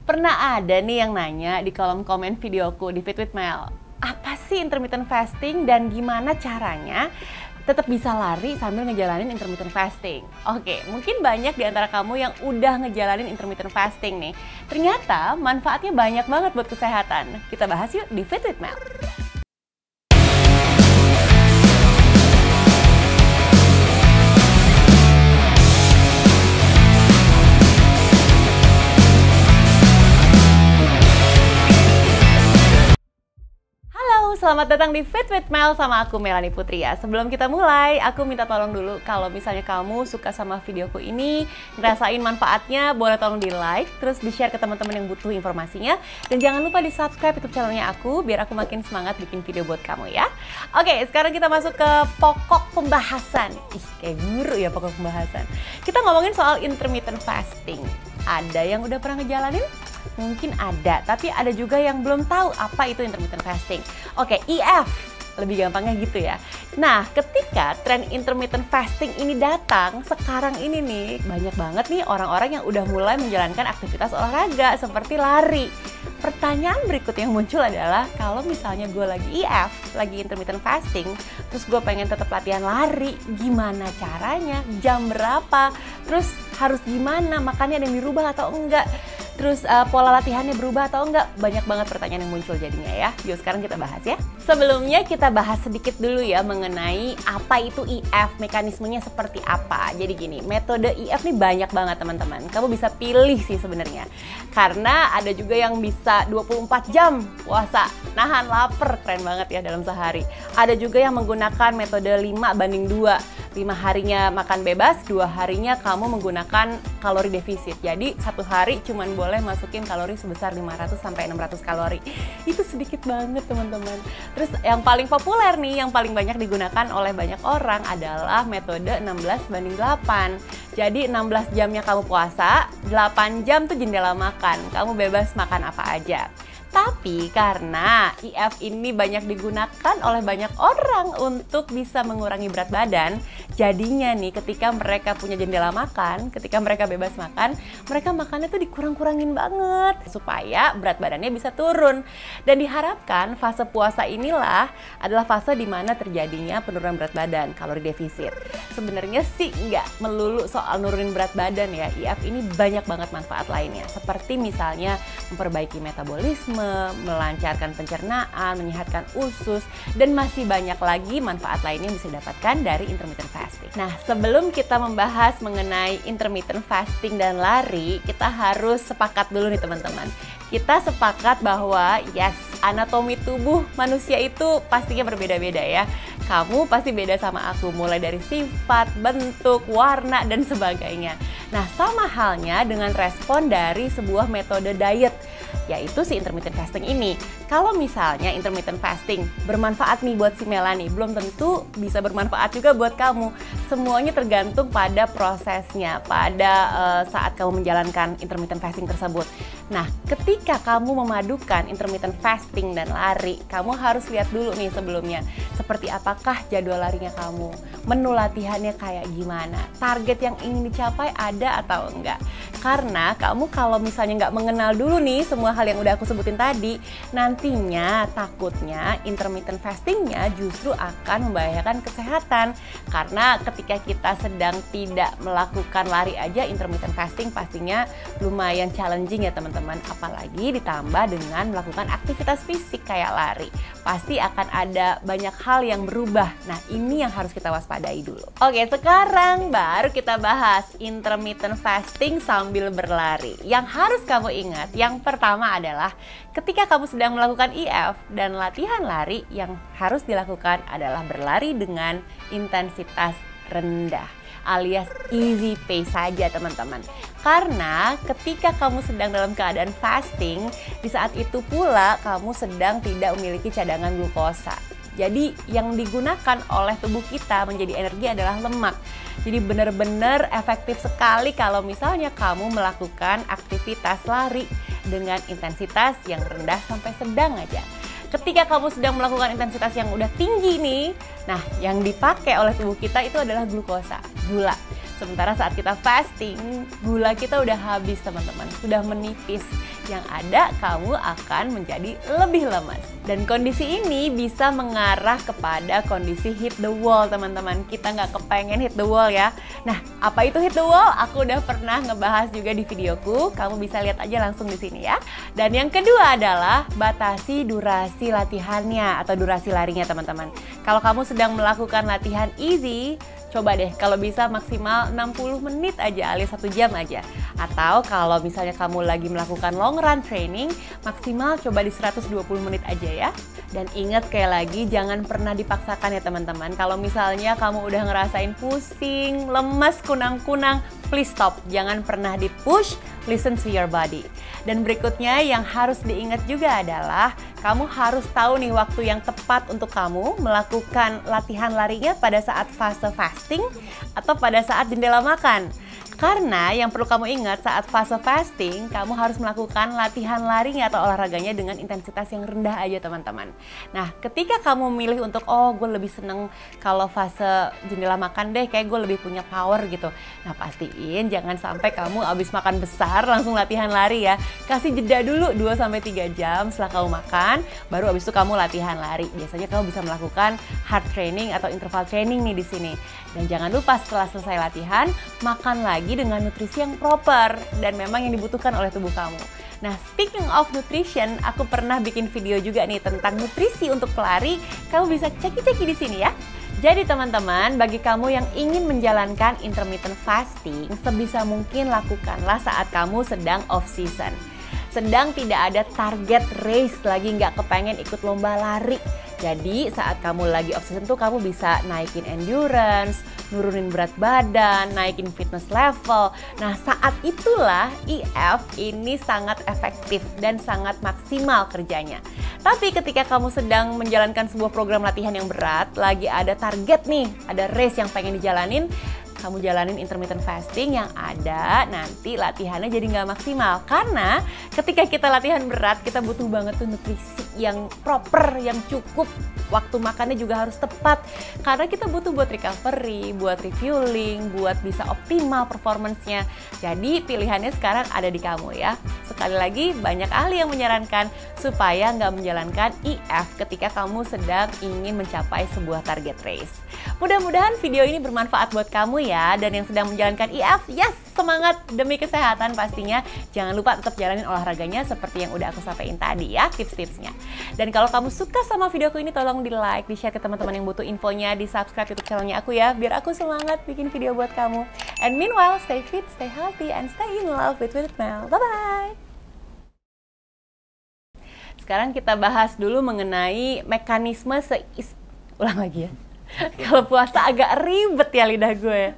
Pernah ada nih yang nanya di kolom komen videoku di Fit with Mel, apa sih intermittent fasting dan gimana caranya tetap bisa lari sambil ngejalanin intermittent fasting? Oke, mungkin banyak di antara kamu yang udah ngejalanin intermittent fasting nih. Ternyata manfaatnya banyak banget buat kesehatan. Kita bahas yuk di Fit with Mel. Selamat datang di Fit with Mel sama aku Melanie Putria. Sebelum kita mulai, aku minta tolong dulu kalau misalnya kamu suka sama videoku ini, ngerasain manfaatnya, boleh tolong di like, terus di share ke teman-teman yang butuh informasinya, dan jangan lupa di subscribe YouTube channelnya aku biar aku makin semangat bikin video buat kamu ya. Oke, sekarang kita masuk ke pokok pembahasan. Kayak guru ya pokok pembahasan. Kita ngomongin soal intermittent fasting. Ada yang udah pernah ngejalanin? Mungkin ada, tapi ada juga yang belum tahu apa itu intermittent fasting. Oke, IF, lebih gampangnya gitu ya. Nah, ketika tren intermittent fasting ini datang, sekarang ini nih, banyak banget nih orang-orang yang udah mulai menjalankan aktivitas olahraga seperti lari. Pertanyaan berikut yang muncul adalah, kalau misalnya gue lagi IF, lagi intermittent fasting, terus gue pengen tetap latihan lari, gimana caranya, jam berapa, terus harus gimana, makannya ada yang dirubah atau enggak, terus pola latihannya berubah atau enggak? Banyak banget pertanyaan yang muncul jadinya ya. Yuk sekarang kita bahas ya. Sebelumnya kita bahas sedikit dulu ya mengenai apa itu IF, mekanismenya seperti apa. Jadi gini, metode IF nih banyak banget teman-teman. Kamu bisa pilih sih sebenarnya. Karena ada juga yang bisa 24 jam puasa, nahan lapar, keren banget ya dalam sehari. Ada juga yang menggunakan metode 5:2. 5 harinya makan bebas, 2 harinya kamu menggunakan kalori defisit. Jadi satu hari cuman boleh masukin kalori sebesar 500 sampai 600 kalori. Itu sedikit banget teman-teman. Terus yang paling populer nih, yang paling banyak digunakan oleh banyak orang adalah metode 16:8. Jadi 16 jamnya kamu puasa, 8 jam tuh jendela makan. Kamu bebas makan apa aja. Tapi karena IF ini banyak digunakan oleh banyak orang untuk bisa mengurangi berat badan, jadinya nih ketika mereka punya jendela makan, ketika mereka bebas makan, mereka makannya tuh dikurang-kurangin banget supaya berat badannya bisa turun. Dan diharapkan fase puasa inilah adalah fase di mana terjadinya penurunan berat badan, kalori defisit. Sebenarnya sih nggak melulu soal nurunin berat badan ya, IF ini banyak banget manfaat lainnya. Seperti misalnya memperbaiki metabolisme, melancarkan pencernaan, menyehatkan usus, dan masih banyak lagi manfaat lainnya yang bisa didapatkan dari intermittent fasting. Nah, sebelum kita membahas mengenai intermittent fasting dan lari, kita harus sepakat dulu nih teman-teman. Kita sepakat bahwa yes, anatomi tubuh manusia itu pastinya berbeda-beda ya. Kamu pasti beda sama aku, mulai dari sifat, bentuk, warna, dan sebagainya. Nah, sama halnya dengan respon dari sebuah metode diet, yaitu si intermittent fasting ini. Kalau misalnya intermittent fasting bermanfaat nih buat si Melanie, belum tentu bisa bermanfaat juga buat kamu. Semuanya tergantung pada prosesnya, pada saat kamu menjalankan intermittent fasting tersebut. Nah, ketika kamu memadukan intermittent fasting dan lari, kamu harus lihat dulu nih sebelumnya, seperti apakah jadwal larinya kamu, menu latihannya kayak gimana, target yang ingin dicapai ada atau enggak. Karena kamu kalau misalnya nggak mengenal dulu nih semua hal yang udah aku sebutin tadi, nantinya takutnya intermittent fastingnya justru akan membahayakan kesehatan. Karena ketika kita sedang tidak melakukan lari aja, intermittent fasting pastinya lumayan challenging ya teman-teman. Apalagi ditambah dengan melakukan aktivitas fisik kayak lari. Pasti akan ada banyak hal yang berubah. Nah, ini yang harus kita waspadai dulu. Oke, sekarang baru kita bahas intermittent fasting sambil berlari. Yang harus kamu ingat, yang pertama adalah ketika kamu sedang melakukan IF dan latihan lari, yang harus dilakukan adalah berlari dengan intensitas rendah, alias easy pace saja teman-teman. Karena ketika kamu sedang dalam keadaan fasting, di saat itu pula kamu sedang tidak memiliki cadangan glukosa. Jadi yang digunakan oleh tubuh kita menjadi energi adalah lemak. Jadi benar-benar efektif sekali kalau misalnya kamu melakukan aktivitas lari dengan intensitas yang rendah sampai sedang aja. Ketika kamu sedang melakukan intensitas yang udah tinggi nih, nah yang dipakai oleh tubuh kita itu adalah glukosa, gula. Sementara saat kita fasting, gula kita udah habis teman-teman, sudah menipis. yang ada kamu akan menjadi lebih lemas. Dan kondisi ini bisa mengarah kepada kondisi hit the wall, teman-teman. Kita nggak kepengen hit the wall ya. Nah, apa itu hit the wall? Aku udah pernah ngebahas juga di videoku. Kamu bisa lihat aja langsung di sini ya. Dan yang kedua adalah batasi durasi latihannya atau durasi larinya, teman-teman. Kalau kamu sedang melakukan latihan easy, coba deh kalau bisa maksimal 60 menit aja alias 1 jam aja. Atau kalau misalnya kamu lagi melakukan long run training, maksimal coba di 120 menit aja ya. Dan ingat sekali lagi, jangan pernah dipaksakan ya teman-teman. Kalau misalnya kamu udah ngerasain pusing, lemas, kunang-kunang, please stop. Jangan pernah di-push, listen to your body. Dan berikutnya yang harus diingat juga adalah kamu harus tahu nih waktu yang tepat untuk kamu melakukan latihan larinya pada saat fase fasting atau pada saat jendela makan. Karena yang perlu kamu ingat saat fase fasting, kamu harus melakukan latihan larinya atau olahraganya dengan intensitas yang rendah aja teman-teman. Nah, ketika kamu milih untuk, oh gue lebih seneng kalau fase jendela makan deh, kayak gue lebih punya power gitu. Nah, pastiin jangan sampai kamu abis makan besar langsung latihan lari ya. Kasih jeda dulu 2-3 jam setelah kamu makan, baru abis itu kamu latihan lari. Biasanya kamu bisa melakukan hard training atau interval training nih di sini. Dan jangan lupa setelah selesai latihan, makan lagi dengan nutrisi yang proper dan memang yang dibutuhkan oleh tubuh kamu. Nah, speaking of nutrition, aku pernah bikin video juga nih tentang nutrisi untuk pelari. Kamu bisa ceki-ceki di sini ya. Jadi teman-teman, bagi kamu yang ingin menjalankan intermittent fasting, sebisa mungkin lakukanlah saat kamu sedang off season. Sedang tidak ada target race lagi, nggak kepengen ikut lomba lari. Jadi saat kamu lagi off season tuh kamu bisa naikin endurance, nurunin berat badan, naikin fitness level. Nah, saat itulah IF ini sangat efektif dan sangat maksimal kerjanya. Tapi ketika kamu sedang menjalankan sebuah program latihan yang berat, lagi ada target nih, ada race yang pengen dijalanin, kamu jalanin intermittent fasting yang ada nanti latihannya jadi nggak maksimal. Karena ketika kita latihan berat, kita butuh banget tuh nutrisi yang proper, yang cukup. Waktu makannya juga harus tepat. Karena kita butuh buat recovery, buat refueling, buat bisa optimal performance-nya. Jadi pilihannya sekarang ada di kamu ya. Sekali lagi, banyak ahli yang menyarankan supaya nggak menjalankan IF ketika kamu sedang ingin mencapai sebuah target race. Mudah-mudahan video ini bermanfaat buat kamu ya. Dan yang sedang menjalankan IF, yes, semangat demi kesehatan pastinya. Jangan lupa tetap jalanin olahraganya seperti yang udah aku sampaikan tadi ya, tips-tipsnya. Dan kalau kamu suka sama videoku ini, tolong di like, di share ke teman-teman yang butuh infonya, di subscribe YouTube channelnya aku ya, biar aku semangat bikin video buat kamu. And meanwhile, stay fit, stay healthy, and stay in love with Mel. Bye-bye! Sekarang kita bahas dulu mengenai mekanisme ulang lagi ya. Kalau puasa agak ribet ya lidah gue.